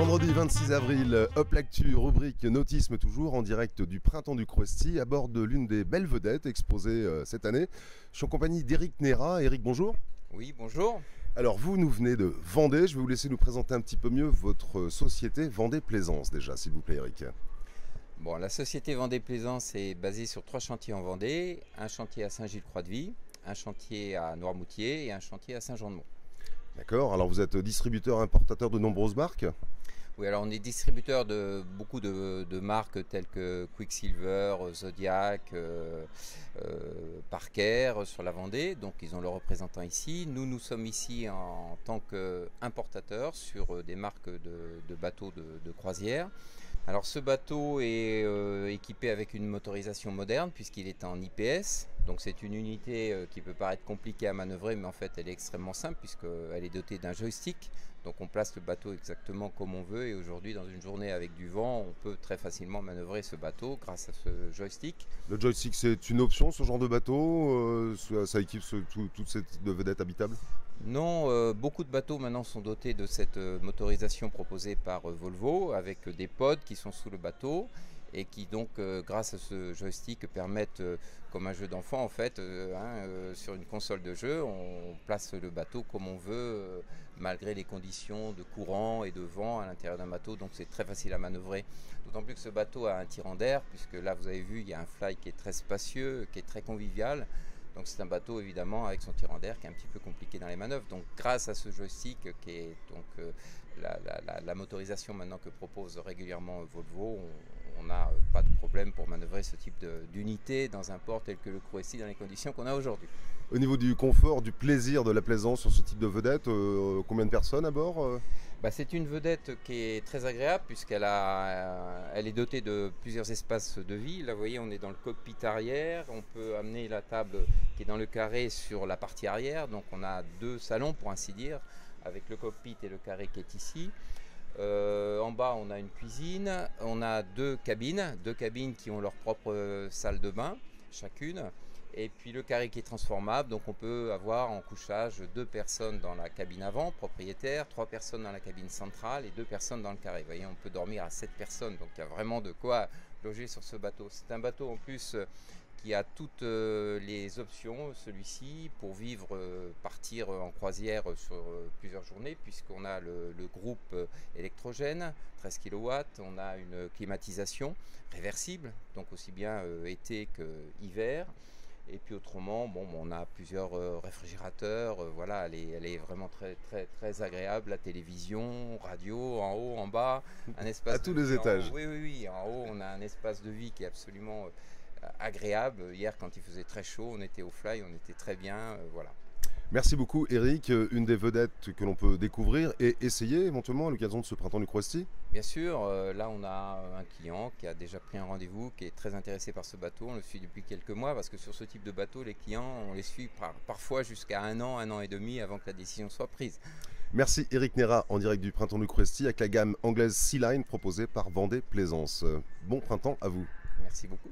Vendredi 26 avril, Hop l'actu, rubrique nautisme toujours en direct du printemps du Croesti à bord de l'une des belles vedettes exposées cette année. Je suis en compagnie d'Éric Nérat. Éric, bonjour. Oui, bonjour. Alors vous nous venez de Vendée, je vais vous laisser nous présenter un petit peu mieux votre société Vendée Plaisance déjà, s'il vous plaît Éric. Bon, la société Vendée Plaisance est basée sur 3 chantiers en Vendée, un chantier à Saint-Gilles-Croix-de-Vie, un chantier à Noirmoutier et un chantier à Saint-Jean-de-Mont. D'accord, alors vous êtes distributeur importateur de nombreuses marques. Oui, alors on est distributeur de beaucoup de marques telles que Quicksilver, Zodiac, Parker sur la Vendée, donc ils ont leurs représentants ici. Nous sommes ici en tant qu'importateurs sur des marques de bateaux de croisière. Alors ce bateau est équipé avec une motorisation moderne puisqu'il est en IPS. Donc c'est une unité qui peut paraître compliquée à manœuvrer, mais en fait elle est extrêmement simple puisqu'elle est dotée d'un joystick. Donc on place le bateau exactement comme on veut et aujourd'hui dans une journée avec du vent, on peut très facilement manœuvrer ce bateau grâce à ce joystick. Le joystick c'est une option ce genre de bateau, ça équipe toutes ces vedettes habitables? Non, beaucoup de bateaux maintenant sont dotés de cette motorisation proposée par Volvo avec des pods qui sont sous le bateau et qui donc grâce à ce joystick permettent comme un jeu d'enfant en fait sur une console de jeu on place le bateau comme on veut malgré les conditions de courant et de vent à l'intérieur d'un bateau, donc c'est très facile à manœuvrer, d'autant plus que ce bateau a un tirant d'air puisque là vous avez vu il y a un fly qui est très spacieux, qui est très convivial. Donc c'est un bateau évidemment avec son tirant d'air qui est un petit peu compliqué dans les manœuvres. Donc grâce à ce joystick qui est donc la motorisation maintenant que propose régulièrement Volvo, on n'a pas de problème pour manœuvrer ce type d'unité dans un port tel que le Croesti dans les conditions qu'on a aujourd'hui. Au niveau du confort, du plaisir, de la plaisance sur ce type de vedette, combien de personnes à bord? C'est une vedette qui est très agréable puisqu'elle est dotée de plusieurs espaces de vie. Là vous voyez on est dans le cockpit arrière, on peut amener la table qui est dans le carré sur la partie arrière, donc on a deux salons pour ainsi dire, avec le cockpit et le carré qui est ici. En bas on a une cuisine, on a deux cabines qui ont leur propre salle de bain chacune. Et puis le carré qui est transformable, donc on peut avoir en couchage 2 personnes dans la cabine avant, propriétaire, 3 personnes dans la cabine centrale et 2 personnes dans le carré. Vous voyez, on peut dormir à 7 personnes, donc il y a vraiment de quoi loger sur ce bateau. C'est un bateau en plus qui a toutes les options, celui-ci, pour vivre, partir en croisière sur plusieurs journées, puisqu'on a le groupe électrogène, 13 kW, on a une climatisation réversible, donc aussi bien été que hiver. Et puis autrement, bon, on a plusieurs réfrigérateurs, voilà, elle est vraiment très agréable, la télévision, radio, en haut, en bas, un espace à tous les étages. Oui, en haut on a un espace de vie qui est absolument agréable. Hier quand il faisait très chaud, on était au fly, on était très bien, voilà. Merci beaucoup Éric, une des vedettes que l'on peut découvrir et essayer éventuellement à l'occasion de ce printemps du Croesti. Bien sûr, là on a un client qui a déjà pris un rendez-vous, qui est très intéressé par ce bateau, on le suit depuis quelques mois parce que sur ce type de bateau, les clients, on les suit parfois jusqu'à un an et demi avant que la décision soit prise. Merci Éric Nérat en direct du printemps du Croesti avec la gamme anglaise Sea Line proposée par Vendée Plaisance. Bon printemps à vous. Merci beaucoup.